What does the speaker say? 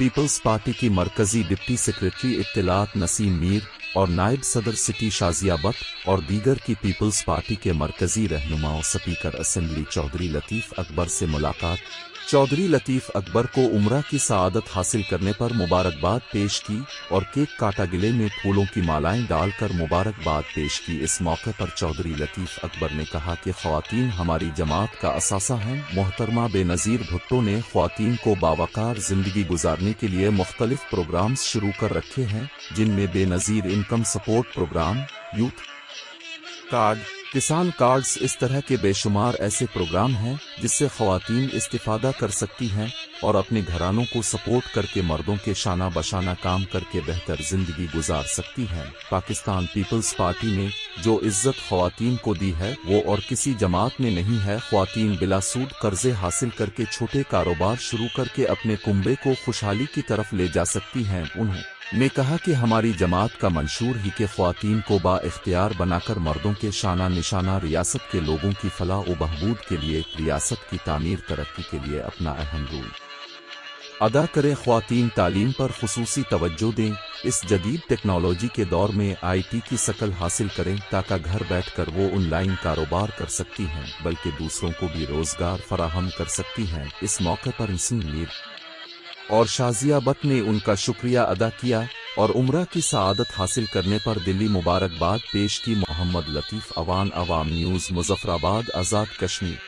Peoples party की मरकजी deputy secretary इत्तलात Naseem Mir और नायब सदर सिटी शाजिया बट और दीगर की पीपल्स पार्टी के मरकजी रहनुमाओं स्पीकर असेंबली चौधरी लतीफ़ अकबर से मुलाकात। चौधरी लतीफ़ अकबर को उम्रा की सआदत हासिल करने पर मुबारकबाद पेश की और केक काटा, गिले में फूलों की मालाएं डालकर मुबारकबाद पेश की। इस मौके पर चौधरी लतीफ़ अकबर ने कहा कि ख़वातीन हमारी जमात का असासा हैं। मोहतरमा बेनज़ीर भुट्टो ने ख़वातीन को बावकार ज़िंदगी गुजारने के लिए मुख्तलिफ प्रोग्राम्स शुरू कर रखे हैं, जिनमें Benazir income support programme, youth card, Kisan cards, इस तरह के बेशुमार ऐसे प्रोग्राम हैं जिससे ख़वातीन इस्तिफ़ादा कर सकती हैं और अपने घरानों को सपोर्ट करके मर्दों के शाना बशाना काम करके बेहतर ज़िंदगी गुजार सकती हैं। पाकिस्तान पीपल्स पार्टी ने जो इज़्ज़त ख़वातीन को दी है वो और किसी जमात में नहीं है। ख़वातीन बिला सूद कर्ज़े हासिल करके छोटे कारोबार शुरू करके अपने कुंबे को खुशहाली की तरफ ले जा सकती हैं। उन्होंने कहा कि हमारी जमात का मंशूर ही कि ख़वातीन को बाइख्तियार बनाकर मर्दों के शाना निशाना रियासत के लोगों की फलाह व बहबूद के लिए, रियासत की तामीर तरक्की के लिए अपना अहम रोल अदा करें। ख़वातीन तालीम पर खुसूसी तवज्जो दें। इस जदीद टेक्नोलॉजी के दौर में IT की शकल हासिल करें ताकि घर बैठकर वो ऑनलाइन कारोबार कर सकती हैं बल्कि दूसरों को भी रोज़गार फराहम कर सकती हैं। इस मौके पर नसीम मीर और शाजिया बट ने उनका शुक्रिया अदा किया और उम्रा की सआदत हासिल करने पर दिली मुबारकबाद पेश की। मोहम्मद लतीफ़, अवान अवाम न्यूज़, मुज़फ़्फ़राबाद, आज़ाद कश्मीर।